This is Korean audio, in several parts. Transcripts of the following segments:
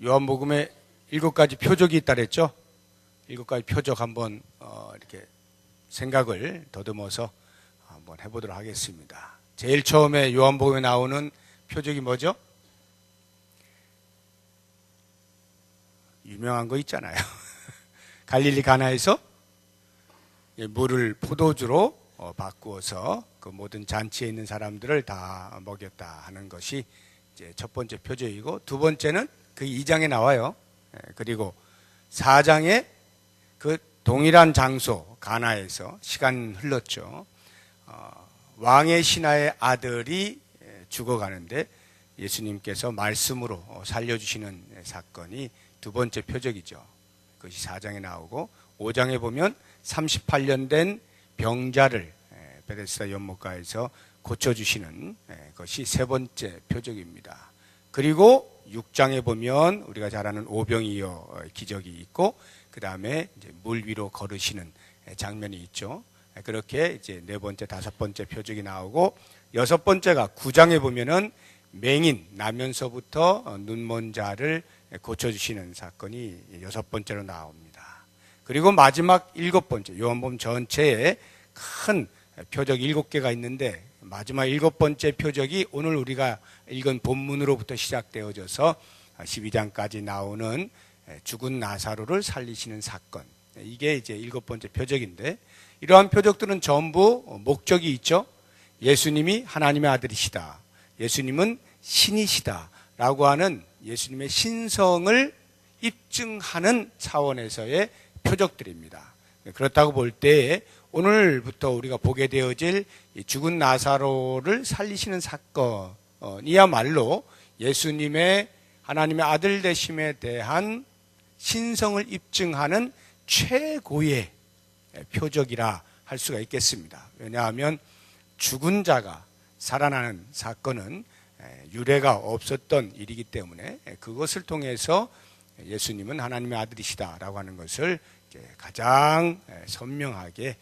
요한복음에 7가지 표적이 있다 그랬죠? 7가지 표적 한번 이렇게 생각을 더듬어서 한번 해보도록 하겠습니다. 제일 처음에 요한복음에 나오는 표적이 뭐죠? 유명한 거 있잖아요. 갈릴리 가나에서 물을 포도주로 바꾸어서 그 모든 잔치에 있는 사람들을 다 먹였다 하는 것이 이제 첫 번째 표적이고, 두 번째는 그 2장에 나와요. 그리고 4장에 그 동일한 장소 가나에서 시간 흘렀죠. 왕의 신하의 아들이 죽어가는데 예수님께서 말씀으로 살려주시는 사건이 두 번째 표적이죠. 그것이 4장에 나오고, 5장에 보면 38년 된 병자를 베데스다 연못가에서 고쳐주시는 것이 세 번째 표적입니다. 그리고 6장에 보면 우리가 잘 아는 오병이어 기적이 있고, 그 다음에 이제 물 위로 걸으시는 장면이 있죠. 그렇게 이제 네 번째, 다섯 번째 표적이 나오고, 여섯 번째가 9장에 보면은 맹인 나면서부터 눈먼 자를 고쳐주시는 사건이 여섯 번째로 나옵니다. 그리고 마지막 일곱 번째, 요한복음 전체에 큰 표적이 7개가 있는데, 마지막 일곱 번째 표적이 오늘 우리가 읽은 본문으로부터 시작되어져서 12장까지 나오는 죽은 나사로를 살리시는 사건. 이게 이제 일곱 번째 표적인데, 이러한 표적들은 전부 목적이 있죠. 예수님이 하나님의 아들이시다, 예수님은 신이시다 라고 하는 예수님의 신성을 입증하는 차원에서의 표적들입니다. 그렇다고 볼 때 오늘부터 우리가 보게 되어질 죽은 나사로를 살리시는 사건이야말로 예수님의 하나님의 아들 되심에 대한 신성을 입증하는 최고의 표적이라 할 수가 있겠습니다. 왜냐하면 죽은 자가 살아나는 사건은 유례가 없었던 일이기 때문에 그것을 통해서 예수님은 하나님의 아들이시다라고 하는 것을 가장 선명하게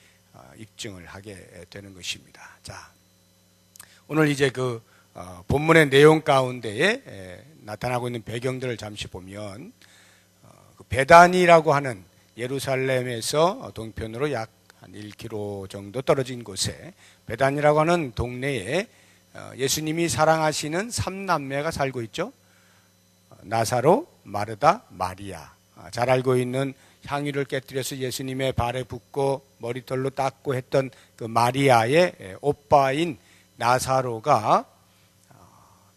입증을 하게 되는 것입니다. 자, 오늘 이제 그 본문의 내용 가운데에 나타나고 있는 배경들을 잠시 보면, 베다니라고 하는 예루살렘에서 동편으로 약 한 1km 정도 떨어진 곳에, 베다니라고 하는 동네에 예수님이 사랑하시는 3남매가 살고 있죠. 나사로, 마르다, 마리아. 잘 알고 있는 향유를 깨뜨려서 예수님의 발에 붓고 머리털로 닦고 했던 그 마리아의 오빠인 나사로가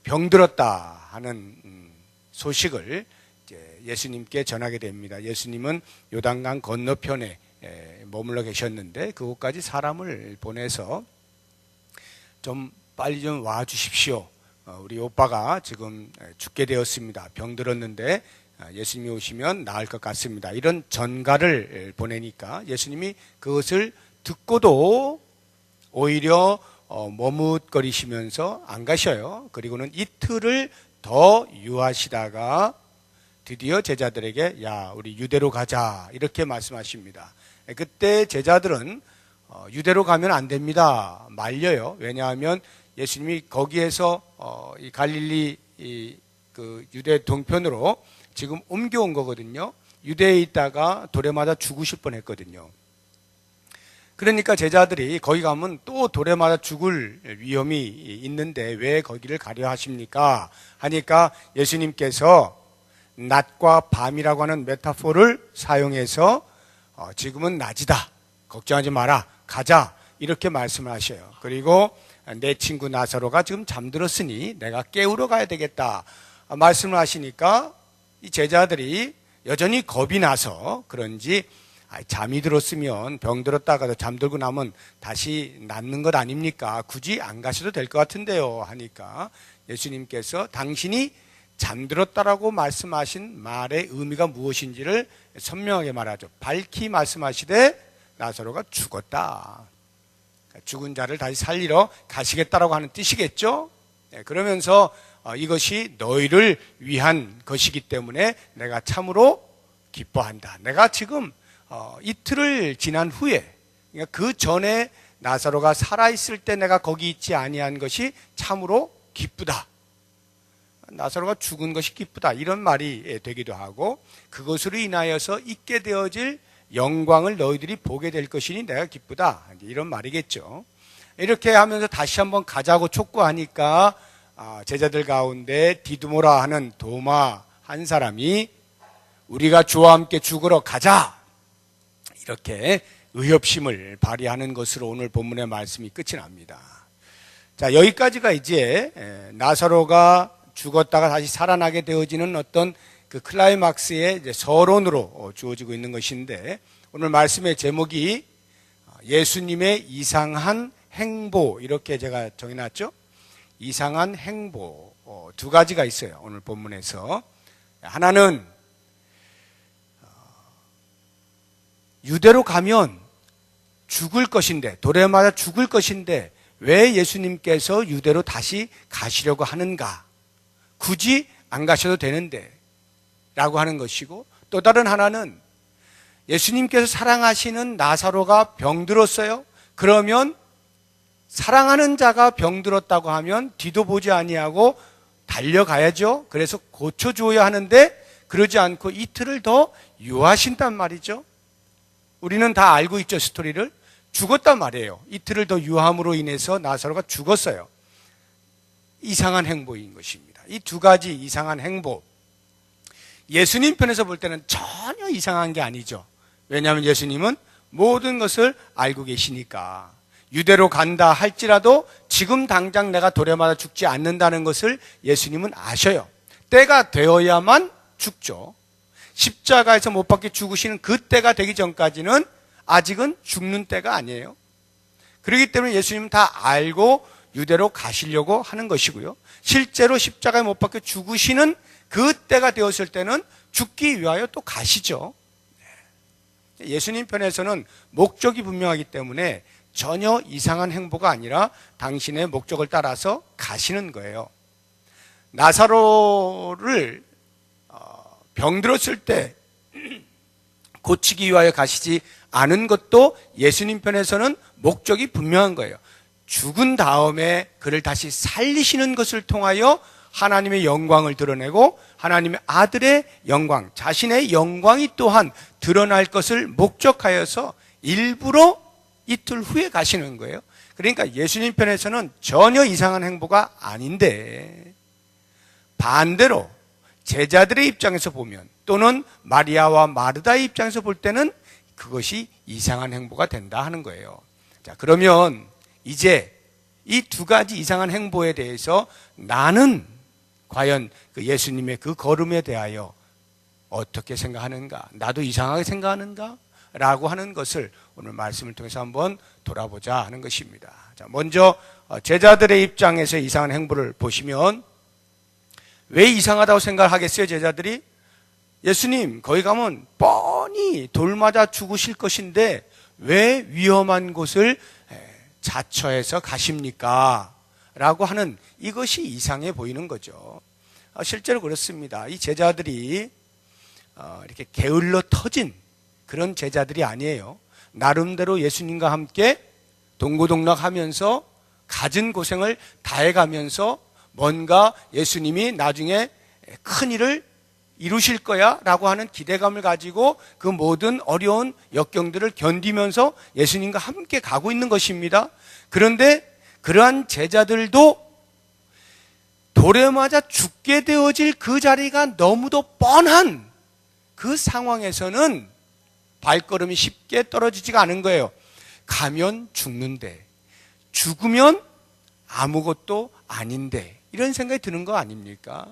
병들었다 하는 소식을 예수님께 전하게 됩니다. 예수님은 요단강 건너편에 머물러 계셨는데 그곳까지 사람을 보내서 좀 빨리 좀 와 주십시오. 우리 오빠가 지금 죽게 되었습니다. 병들었는데 예수님이 오시면 나을 것 같습니다. 이런 전가를 보내니까 예수님이 그것을 듣고도 오히려 머뭇거리시면서 안 가셔요. 그리고는 이틀을 더 유하시다가 드디어 제자들에게 야, 우리 유대로 가자 이렇게 말씀하십니다. 그때 제자들은 유대로 가면 안 됩니다. 말려요. 왜냐하면 예수님이 거기에서 이 갈릴리 그 유대 동편으로 지금 옮겨온 거거든요. 유대에 있다가 돌에 맞아 죽으실 뻔했거든요. 그러니까 제자들이 거기 가면 또 돌에 맞아 죽을 위험이 있는데 왜 거기를 가려 하십니까? 하니까 예수님께서 낮과 밤이라고 하는 메타포를 사용해서 지금은 낮이다, 걱정하지 마라, 가자 이렇게 말씀을 하셔요. 그리고 내 친구 나사로가 지금 잠들었으니 내가 깨우러 가야 되겠다 말씀을 하시니까 이 제자들이 여전히 겁이 나서 그런지 잠이 들었으면 병들었다가도 잠들고 나면 다시 낫는 것 아닙니까? 굳이 안 가셔도 될 것 같은데요 하니까 예수님께서 당신이 잠들었다라고 말씀하신 말의 의미가 무엇인지를 선명하게 말하죠. 밝히 말씀하시되 나사로가 죽었다. 죽은 자를 다시 살리러 가시겠다라고 하는 뜻이겠죠. 그러면서 이것이 너희를 위한 것이기 때문에 내가 참으로 기뻐한다. 내가 지금 이틀을 지난 후에, 그러니까 그 전에 나사로가 살아있을 때 내가 거기 있지 아니한 것이 참으로 기쁘다. 나사로가 죽은 것이 기쁘다, 이런 말이 되기도 하고, 그것으로 인하여서 있게 되어질 영광을 너희들이 보게 될 것이니 내가 기쁘다, 이런 말이겠죠. 이렇게 하면서 다시 한번 가자고 촉구하니까 제자들 가운데 디두모라 하는 도마 한 사람이 우리가 주와 함께 죽으러 가자, 이렇게 의협심을 발휘하는 것으로 오늘 본문의 말씀이 끝이 납니다. 자, 여기까지가 이제 나사로가 죽었다가 다시 살아나게 되어지는 어떤 그 클라이막스의 이제 서론으로 주어지고 있는 것인데, 오늘 말씀의 제목이 예수님의 이상한 행보, 이렇게 제가 정해놨죠. 이상한 행보, 두 가지가 있어요, 오늘 본문에서. 하나는 유대로 가면 죽을 것인데, 돌에 맞아 죽을 것인데 왜 예수님께서 유대로 다시 가시려고 하는가, 굳이 안 가셔도 되는데 라고 하는 것이고, 또 다른 하나는 예수님께서 사랑하시는 나사로가 병들었어요. 그러면 사랑하는 자가 병들었다고 하면 뒤도 보지 아니하고 달려가야죠. 그래서 고쳐주어야 하는데 그러지 않고 이틀을 더 유하신단 말이죠. 우리는 다 알고 있죠, 스토리를. 죽었단 말이에요. 이틀을 더 유함으로 인해서 나사로가 죽었어요. 이상한 행보인 것입니다. 이 두 가지 이상한 행보, 예수님 편에서 볼 때는 전혀 이상한 게 아니죠. 왜냐하면 예수님은 모든 것을 알고 계시니까. 유대로 간다 할지라도 지금 당장 내가 돌에 맞아 죽지 않는다는 것을 예수님은 아셔요. 때가 되어야만 죽죠. 십자가에서 못 박혀 죽으시는 그 때가 되기 전까지는 아직은 죽는 때가 아니에요. 그렇기 때문에 예수님은 다 알고 유대로 가시려고 하는 것이고요. 실제로 십자가에 못 박혀 죽으시는 그 때가 되었을 때는 죽기 위하여 또 가시죠. 예수님 편에서는 목적이 분명하기 때문에 전혀 이상한 행보가 아니라 당신의 목적을 따라서 가시는 거예요. 나사로를 병들었을 때 고치기 위하여 가시지 않은 것도 예수님 편에서는 목적이 분명한 거예요. 죽은 다음에 그를 다시 살리시는 것을 통하여 하나님의 영광을 드러내고 하나님의 아들의 영광, 자신의 영광이 또한 드러날 것을 목적하여서 일부러 이틀 후에 가시는 거예요. 그러니까 예수님 편에서는 전혀 이상한 행보가 아닌데, 반대로 제자들의 입장에서 보면, 또는 마리아와 마르다의 입장에서 볼 때는 그것이 이상한 행보가 된다 하는 거예요. 자, 그러면 이제 이 두 가지 이상한 행보에 대해서 나는 과연 그 예수님의 그 걸음에 대하여 어떻게 생각하는가, 나도 이상하게 생각하는가 라고 하는 것을 오늘 말씀을 통해서 한번 돌아보자 하는 것입니다. 자, 먼저 제자들의 입장에서 이상한 행보를 보시면, 왜 이상하다고 생각하겠어요, 제자들이? 예수님, 거기 가면 뻔히 돌 맞아 죽으실 것인데 왜 위험한 곳을 자처해서 가십니까? 라고 하는, 이것이 이상해 보이는 거죠. 실제로 그렇습니다. 이 제자들이 이렇게 게을러 터진 그런 제자들이 아니에요. 나름대로 예수님과 함께 동고동락하면서 갖은 고생을 다해가면서 뭔가 예수님이 나중에 큰 일을 이루실 거야 라고 하는 기대감을 가지고 그 모든 어려운 역경들을 견디면서 예수님과 함께 가고 있는 것입니다. 그런데 그러한 제자들도 돌에 맞아 죽게 되어질 그 자리가 너무도 뻔한 그 상황에서는 발걸음이 쉽게 떨어지지가 않은 거예요. 가면 죽는데, 죽으면 아무것도 아닌데, 이런 생각이 드는 거 아닙니까?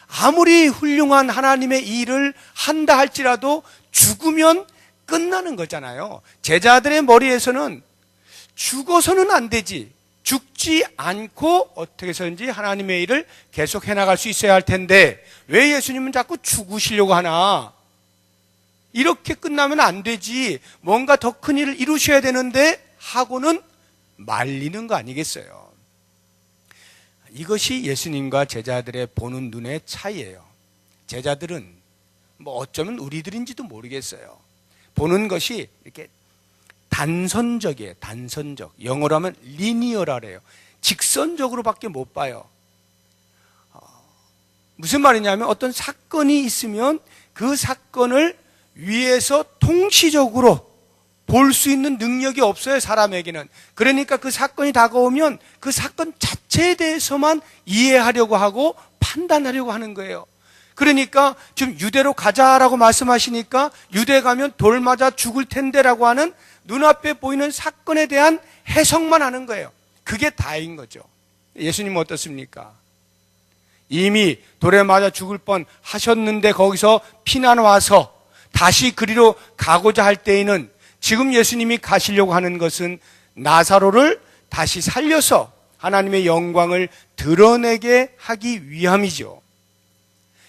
아무리 훌륭한 하나님의 일을 한다 할지라도 죽으면 끝나는 거잖아요. 제자들의 머리에서는 죽어서는 안 되지, 죽지 않고 어떻게 해서든지 하나님의 일을 계속 해나갈 수 있어야 할 텐데 왜 예수님은 자꾸 죽으시려고 하나? 이렇게 끝나면 안 되지, 뭔가 더 큰 일을 이루셔야 되는데 하고는 말리는 거 아니겠어요? 이것이 예수님과 제자들의 보는 눈의 차이예요. 제자들은 뭐 어쩌면 우리들인지도 모르겠어요. 보는 것이 이렇게 단선적이에요. 단선적. 영어로 하면 리니어라래요. 직선적으로밖에 못 봐요. 무슨 말이냐면 어떤 사건이 있으면 그 사건을 위에서 통시적으로 볼 수 있는 능력이 없어요, 사람에게는. 그러니까 그 사건이 다가오면 그 사건 자체에 대해서만 이해하려고 하고 판단하려고 하는 거예요. 그러니까 좀 유대로 가자라고 말씀하시니까 유대 가면 돌 맞아 죽을 텐데라고 하는 눈앞에 보이는 사건에 대한 해석만 하는 거예요. 그게 다인 거죠. 예수님은 어떻습니까? 이미 돌에 맞아 죽을 뻔 하셨는데 거기서 피난 와서 다시 그리로 가고자 할 때에는 지금 예수님이 가시려고 하는 것은 나사로를 다시 살려서 하나님의 영광을 드러내게 하기 위함이죠.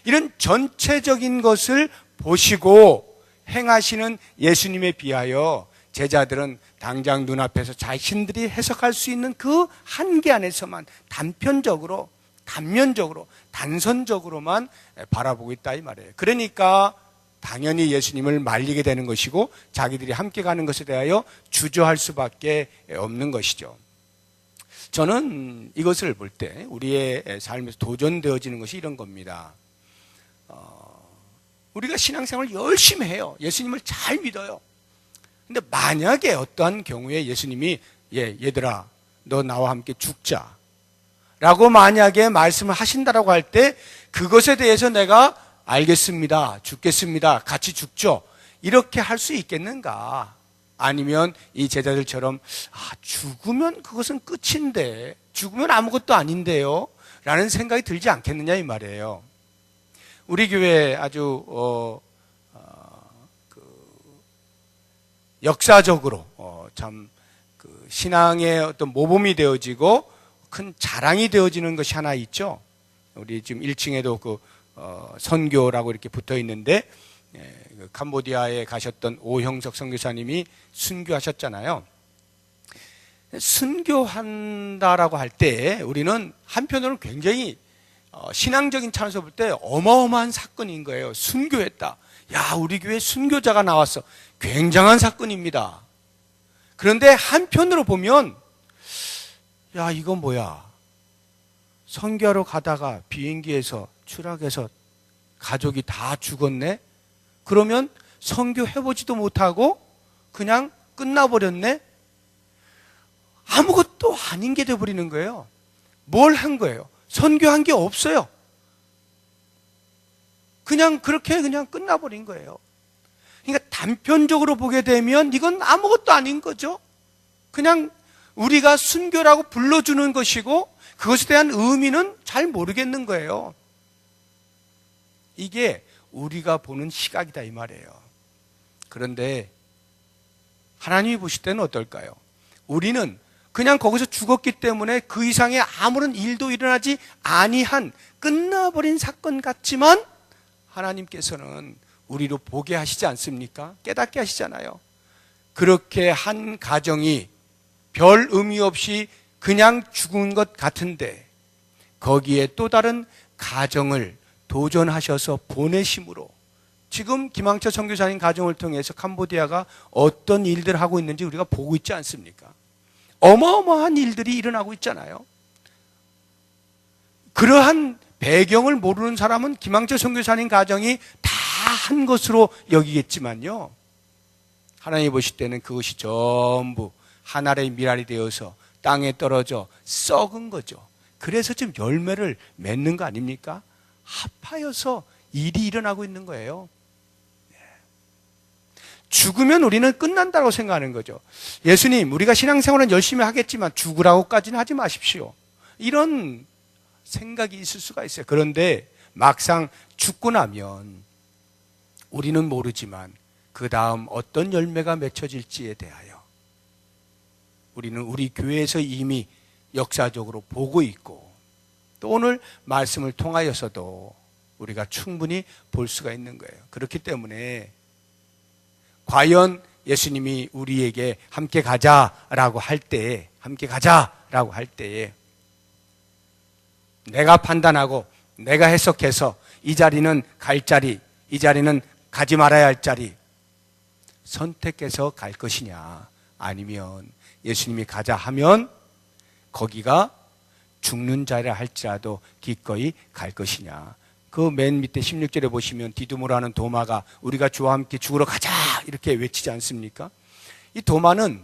이런 전체적인 것을 보시고 행하시는 예수님에 비하여 제자들은 당장 눈앞에서 자신들이 해석할 수 있는 그 한계 안에서만 단편적으로, 단면적으로, 단선적으로만 바라보고 있다 이 말이에요. 그러니까 당연히 예수님을 말리게 되는 것이고 자기들이 함께 가는 것에 대하여 주저할 수밖에 없는 것이죠. 저는 이것을 볼 때 우리의 삶에서 도전되어지는 것이 이런 겁니다. 우리가 신앙생활을 열심히 해요. 예수님을 잘 믿어요. 근데 만약에 어떠한 경우에 예수님이 얘들아 너 나와 함께 죽자 라고 만약에 말씀을 하신다라고 할 때 그것에 대해서 내가 알겠습니다, 죽겠습니다, 같이 죽죠 이렇게 할 수 있겠는가? 아니면 이 제자들처럼 죽으면 그것은 끝인데, 죽으면 아무것도 아닌데요 라는 생각이 들지 않겠느냐 이 말이에요. 우리 교회 아주 역사적으로 참 그 신앙의 어떤 모범이 되어지고 큰 자랑이 되어지는 것이 하나 있죠. 우리 지금 1층에도 그 선교라고 이렇게 붙어 있는데 그 캄보디아에 가셨던 오형석 선교사님이 순교하셨잖아요. 순교한다라고 할 때 우리는 한편으로는 굉장히 신앙적인 차원에서 볼 때 어마어마한 사건인 거예요. 순교했다. 야, 우리 교회 순교자가 나왔어. 굉장한 사건입니다. 그런데 한편으로 보면 야, 이건 뭐야? 선교하러 가다가 비행기에서 추락해서 가족이 다 죽었네? 그러면 선교해보지도 못하고 그냥 끝나버렸네? 아무것도 아닌 게 돼버리는 거예요. 뭘 한 거예요? 선교한 게 없어요. 그냥 그렇게 그냥 끝나버린 거예요. 그러니까 단편적으로 보게 되면 이건 아무것도 아닌 거죠. 그냥 우리가 순교라고 불러주는 것이고 그것에 대한 의미는 잘 모르겠는 거예요. 이게 우리가 보는 시각이다 이 말이에요. 그런데 하나님이 보실 때는 어떨까요? 우리는 그냥 거기서 죽었기 때문에 그 이상의 아무런 일도 일어나지 아니한 끝나버린 사건 같지만 하나님께서는 우리로 보게 하시지 않습니까? 깨닫게 하시잖아요. 그렇게 한 가정이 별 의미 없이 그냥 죽은 것 같은데 거기에 또 다른 가정을 도전하셔서 보내심으로 지금 김항철 선교사님 가정을 통해서 캄보디아가 어떤 일들을 하고 있는지 우리가 보고 있지 않습니까? 어마어마한 일들이 일어나고 있잖아요. 그러한 배경을 모르는 사람은 김항철 선교사님 가정이 다 한 것으로 여기겠지만요, 하나님이 보실 때는 그것이 전부 하늘의 미랄이 되어서 땅에 떨어져 썩은 거죠. 그래서 지금 열매를 맺는 거 아닙니까? 합하여서 일이 일어나고 있는 거예요. 죽으면 우리는 끝난다고 생각하는 거죠. 예수님, 우리가 신앙생활은 열심히 하겠지만 죽으라고까지는 하지 마십시오. 이런 생각이 있을 수가 있어요. 그런데 막상 죽고 나면 우리는 모르지만 그 다음 어떤 열매가 맺혀질지에 대하여 우리는 우리 교회에서 이미 역사적으로 보고 있고 또 오늘 말씀을 통하여서도 우리가 충분히 볼 수가 있는 거예요. 그렇기 때문에 과연 예수님이 우리에게 함께 가자라고 할 때에 내가 판단하고 내가 해석해서 이 자리는 갈 자리, 이 자리는 가지 말아야 할 자리 선택해서 갈 것이냐, 아니면 예수님이 가자 하면 거기가 죽는 자리라 할지라도 기꺼이 갈 것이냐, 그 맨 밑에 16절에 보시면 디두모라는 도마가 우리가 주와 함께 죽으러 가자 이렇게 외치지 않습니까? 이 도마는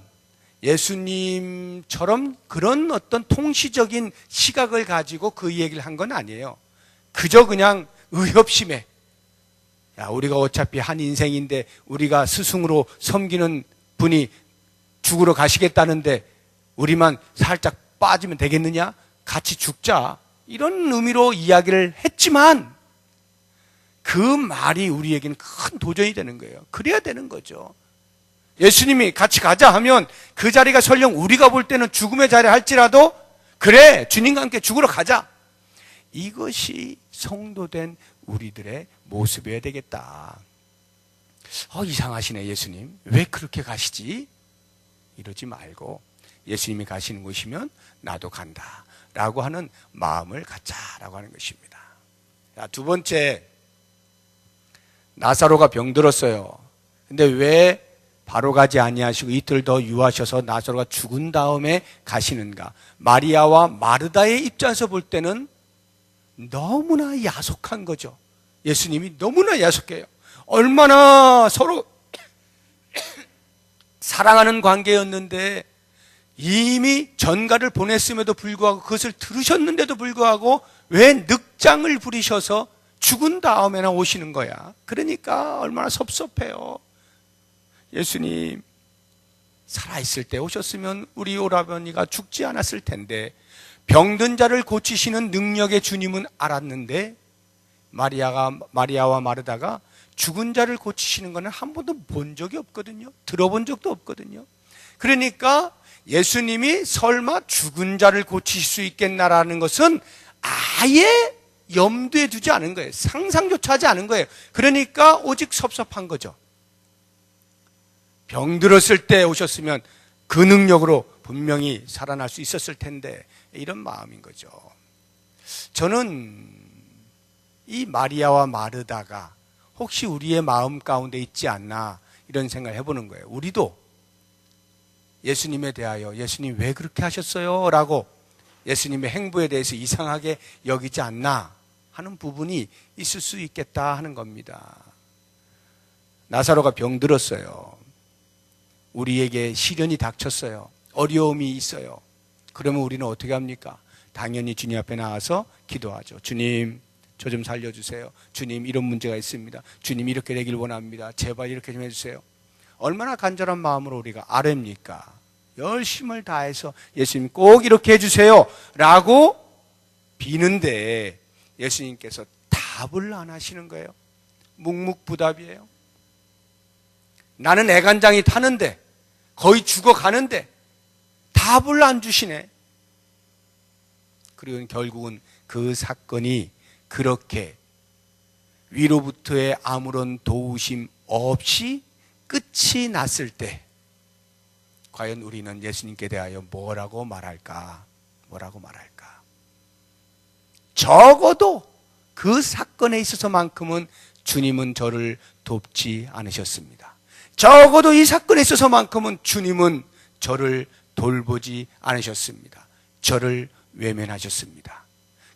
예수님처럼 그런 어떤 통시적인 시각을 가지고 그 얘기를 한 건 아니에요. 그저 그냥 의협심에, 야, 우리가 어차피 한 인생인데 우리가 스승으로 섬기는 분이 죽으러 가시겠다는데 우리만 살짝 빠지면 되겠느냐? 같이 죽자. 이런 의미로 이야기를 했지만 그 말이 우리에게는 큰 도전이 되는 거예요. 그래야 되는 거죠. 예수님이 같이 가자 하면 그 자리가 설령 우리가 볼 때는 죽음의 자리 할지라도 그래, 주님과 함께 죽으러 가자. 이것이 성도된 우리들의 모습이어야 되겠다. 이상하시네 예수님. 왜 그렇게 가시지? 이러지 말고 예수님이 가시는 곳이면 나도 간다 라고 하는 마음을 갖자라고 하는 것입니다. 두 번째, 나사로가 병들었어요. 근데 왜 바로 가지 아니하시고 이틀 더 유하셔서 나사로가 죽은 다음에 가시는가? 마리아와 마르다의 입장에서 볼 때는 너무나 야속한 거죠. 예수님이 너무나 야속해요. 얼마나 서로 사랑하는 관계였는데 이미 전가를 보냈음에도 불구하고 그것을 들으셨는데도 불구하고 왜 늑장을 부리셔서 죽은 다음에나 오시는 거야. 그러니까 얼마나 섭섭해요. 예수님 살아있을 때 오셨으면 우리 오라버니가 죽지 않았을 텐데, 병든 자를 고치시는 능력의 주님은 알았는데 마리아와 마르다가 죽은 자를 고치시는 것은 한 번도 본 적이 없거든요. 들어본 적도 없거든요. 그러니까 예수님이 설마 죽은 자를 고치실 수 있겠나라는 것은 아예 염두에 두지 않은 거예요. 상상조차 하지 않은 거예요. 그러니까 오직 섭섭한 거죠. 병들었을 때 오셨으면 그 능력으로 분명히 살아날 수 있었을 텐데, 이런 마음인 거죠. 저는 이 마리아와 마르다가 혹시 우리의 마음 가운데 있지 않나 이런 생각을 해보는 거예요. 우리도 예수님에 대하여 예수님 왜 그렇게 하셨어요? 라고 예수님의 행보에 대해서 이상하게 여기지 않나 하는 부분이 있을 수 있겠다 하는 겁니다. 나사로가 병들었어요. 우리에게 시련이 닥쳤어요. 어려움이 있어요. 그러면 우리는 어떻게 합니까? 당연히 주님 앞에 나와서 기도하죠. 주님, 저 좀 살려주세요. 주님, 이런 문제가 있습니다. 주님, 이렇게 되길 원합니다. 제발 이렇게 좀 해주세요. 얼마나 간절한 마음으로 우리가 아뢰입니까? 열심을 다해서 예수님 꼭 이렇게 해주세요 라고 비는데 예수님께서 답을 안 하시는 거예요. 묵묵부답이에요. 나는 애간장이 타는데, 거의 죽어가는데 답을 안 주시네. 그리고 결국은 그 사건이 그렇게 위로부터의 아무런 도우심 없이 끝이 났을 때 과연 우리는 예수님께 대하여 뭐라고 말할까? 적어도 그 사건에 있어서만큼은 주님은 저를 돕지 않으셨습니다. 적어도 이 사건에 있어서만큼은 주님은 저를 돌보지 않으셨습니다. 저를 외면하셨습니다.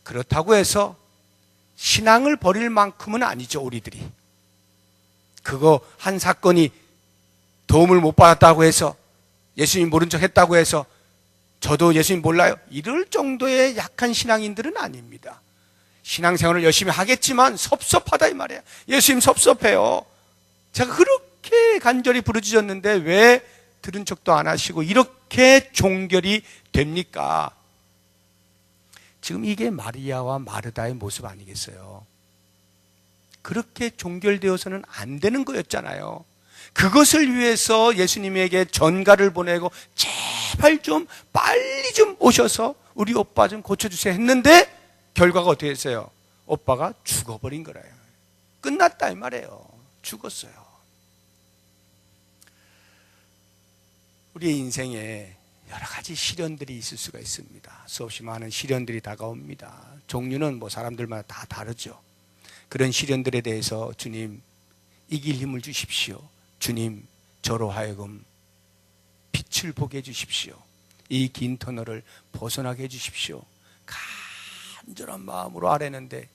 그렇다고 해서 신앙을 버릴 만큼은 아니죠, 우리들이. 그거 한 사건이 도움을 못 받았다고 해서, 예수님 모른 척 했다고 해서 저도 예수님 몰라요, 이럴 정도의 약한 신앙인들은 아닙니다. 신앙생활을 열심히 하겠지만 섭섭하다 이 말이에요. 예수님 섭섭해요. 제가 그렇게 간절히 부르짖었는데 왜 들은 척도 안 하시고 이렇게 종결이 됩니까? 지금 이게 마리아와 마르다의 모습 아니겠어요? 그렇게 종결되어서는 안 되는 거였잖아요. 그것을 위해서 예수님에게 전가를 보내고 제발 좀 빨리 좀 오셔서 우리 오빠 좀 고쳐주세요 했는데 결과가 어떻게 됐어요? 오빠가 죽어버린 거래요. 끝났다 이 말이에요. 죽었어요. 우리의 인생에 여러 가지 시련들이 있을 수가 있습니다. 수없이 많은 시련들이 다가옵니다. 종류는 뭐 사람들마다 다 다르죠. 그런 시련들에 대해서 주님 이길 힘을 주십시오. 주님 저로 하여금 빛을 보게 해주십시오. 이 긴 터널을 벗어나게 해주십시오. 간절한 마음으로 아뢰는데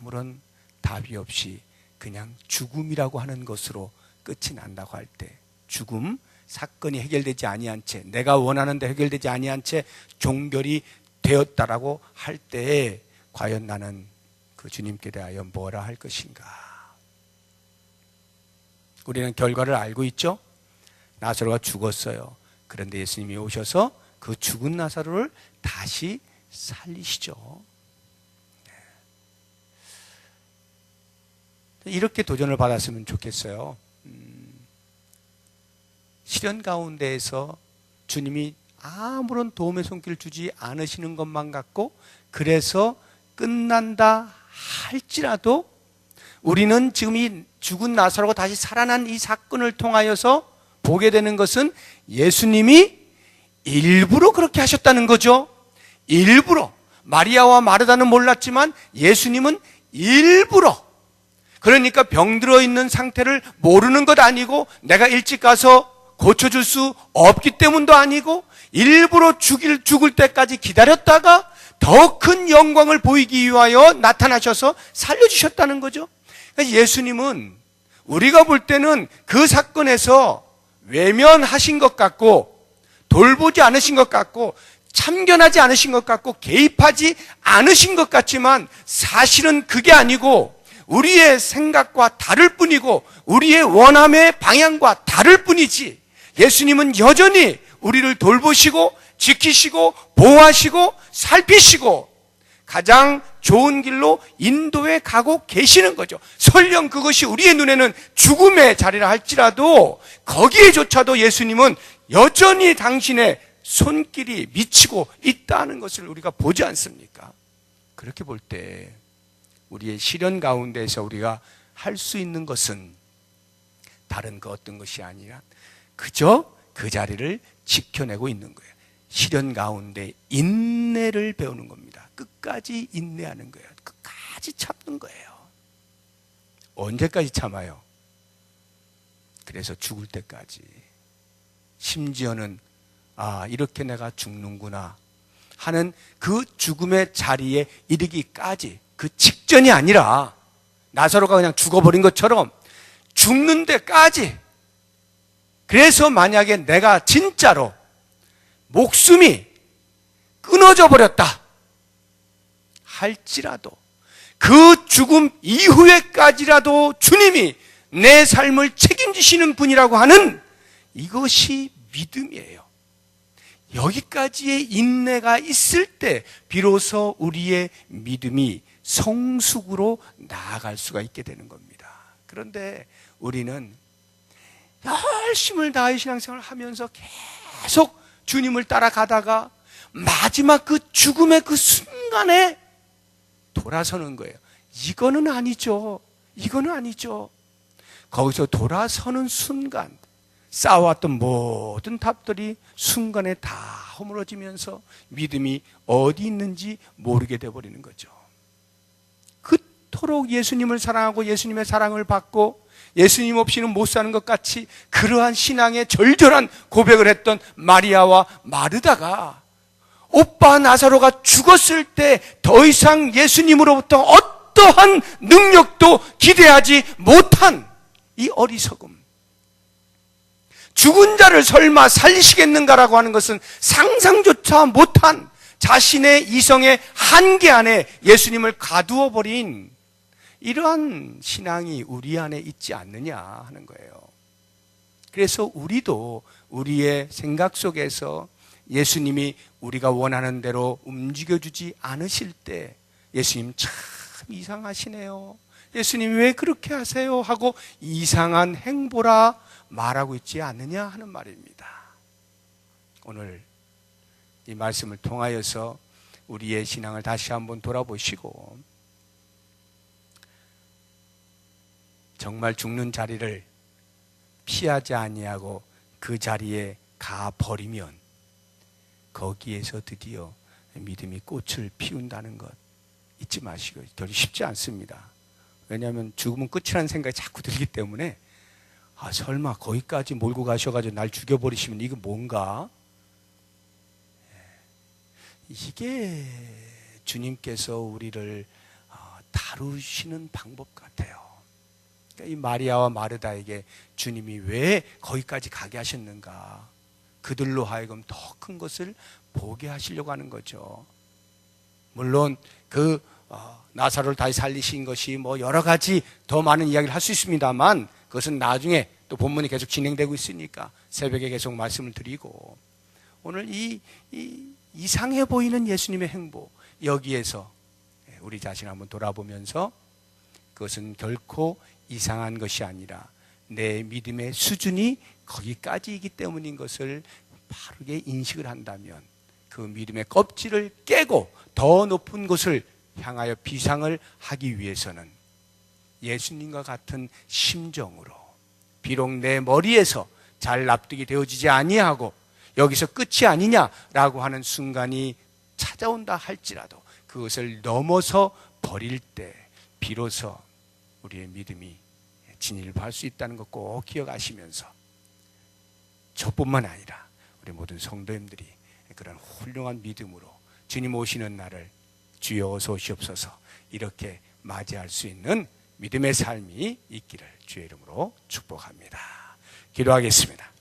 아무런 답이 없이 그냥 죽음이라고 하는 것으로 끝이 난다고 할 때, 죽음, 사건이 해결되지 아니한 채, 내가 원하는 데 해결되지 아니한 채 종결이 되었다라고 할 때에 과연 나는 그 주님께 대하여 뭐라 할 것인가? 우리는 결과를 알고 있죠? 나사로가 죽었어요. 그런데 예수님이 오셔서 그 죽은 나사로를 다시 살리시죠. 이렇게 도전을 받았으면 좋겠어요. 시련 가운데에서 주님이 아무런 도움의 손길을 주지 않으시는 것만 같고, 그래서 끝난다 할지라도 우리는 지금 이 죽은 나사로가 다시 살아난 이 사건을 통하여서 보게 되는 것은 예수님이 일부러 그렇게 하셨다는 거죠. 일부러. 마리아와 마르다는 몰랐지만 예수님은 일부러, 그러니까 병들어 있는 상태를 모르는 것 아니고, 내가 일찍 가서 고쳐줄 수 없기 때문도 아니고, 일부러 죽을 때까지 기다렸다가 더 큰 영광을 보이기 위하여 나타나셔서 살려주셨다는 거죠. 그러니까 예수님은 우리가 볼 때는 그 사건에서 외면하신 것 같고, 돌보지 않으신 것 같고, 참견하지 않으신 것 같고, 개입하지 않으신 것 같지만 사실은 그게 아니고 우리의 생각과 다를 뿐이고 우리의 원함의 방향과 다를 뿐이지, 예수님은 여전히 우리를 돌보시고 지키시고 보호하시고 살피시고 가장 좋은 길로 인도해 가고 계시는 거죠. 설령 그것이 우리의 눈에는 죽음의 자리라 할지라도 거기에조차도 예수님은 여전히 당신의 손길이 미치고 있다는 것을 우리가 보지 않습니까? 그렇게 볼 때 우리의 시련 가운데서 우리가 할 수 있는 것은 다른 그 어떤 것이 아니라 그저 그 자리를 지켜내고 있는 거예요. 시련 가운데 인내를 배우는 겁니다. 끝까지 인내하는 거예요. 끝까지 참는 거예요. 언제까지 참아요? 그래서 죽을 때까지. 심지어는 이렇게 내가 죽는구나 하는 그 죽음의 자리에 이르기까지, 그 직전이 아니라 나사로가 그냥 죽어버린 것처럼 죽는 데까지. 그래서 만약에 내가 진짜로 목숨이 끊어져 버렸다 할지라도 그 죽음 이후에까지라도 주님이 내 삶을 책임지시는 분이라고 하는 이것이 믿음이에요. 여기까지의 인내가 있을 때 비로소 우리의 믿음이 성숙으로 나아갈 수가 있게 되는 겁니다. 그런데 우리는 열심을 다해 신앙생활을 하면서 계속 주님을 따라가다가 마지막 그 죽음의 그 순간에 돌아서는 거예요. 이거는 아니죠. 이거는 아니죠. 거기서 돌아서는 순간 쌓아왔던 모든 답들이 순간에 다 허물어지면서 믿음이 어디 있는지 모르게 되어버리는 거죠. 그토록 예수님을 사랑하고 예수님의 사랑을 받고 예수님 없이는 못 사는 것 같이 그러한 신앙의 절절한 고백을 했던 마리아와 마르다가 오빠 나사로가 죽었을 때 더 이상 예수님으로부터 어떠한 능력도 기대하지 못한 이 어리석음, 죽은 자를 설마 살리시겠는가라고 하는 것은 상상조차 못한 자신의 이성의 한계 안에 예수님을 가두어 버린 이러한 신앙이 우리 안에 있지 않느냐 하는 거예요. 그래서 우리도 우리의 생각 속에서 예수님이 우리가 원하는 대로 움직여주지 않으실 때 예수님 참 이상하시네요, 예수님 왜 그렇게 하세요 하고 이상한 행보라 말하고 있지 않느냐 하는 말입니다. 오늘 이 말씀을 통하여서 우리의 신앙을 다시 한번 돌아보시고 정말 죽는 자리를 피하지 아니하고 그 자리에 가버리면 거기에서 드디어 믿음이 꽃을 피운다는 것 잊지 마시고. 덜 쉽지 않습니다. 왜냐하면 죽으면 끝이라는 생각이 자꾸 들기 때문에 설마 거기까지 몰고 가셔가지고 날 죽여버리시면 이거 뭔가, 이게 주님께서 우리를 다루시는 방법 같아요. 그러니까 이 마리아와 마르다에게 주님이 왜 거기까지 가게 하셨는가? 그들로 하여금 더 큰 것을 보게 하시려고 하는 거죠. 물론 나사로를 다시 살리신 것이 뭐 여러 가지 더 많은 이야기를 할 수 있습니다만, 그것은 나중에 또 본문이 계속 진행되고 있으니까 새벽에 계속 말씀을 드리고, 오늘 이 이상해 보이는 예수님의 행보, 여기에서 우리 자신 한번 돌아보면서 그것은 결코 이상한 것이 아니라 내 믿음의 수준이 거기까지이기 때문인 것을 바르게 인식을 한다면, 그 믿음의 껍질을 깨고 더 높은 곳을 향하여 비상을 하기 위해서는 예수님과 같은 심정으로, 비록 내 머리에서 잘 납득이 되어지지 아니하고 여기서 끝이 아니냐라고 하는 순간이 찾아온다 할지라도 그것을 넘어서 버릴 때 비로소 우리의 믿음이 진일보할 수 있다는 것 꼭 기억하시면서, 저뿐만 아니라 우리 모든 성도님들이 그런 훌륭한 믿음으로 주님 오시는 날을 주여 어서 오시옵소서 이렇게 맞이할 수 있는 믿음의 삶이 있기를 주의 이름으로 축복합니다. 기도하겠습니다.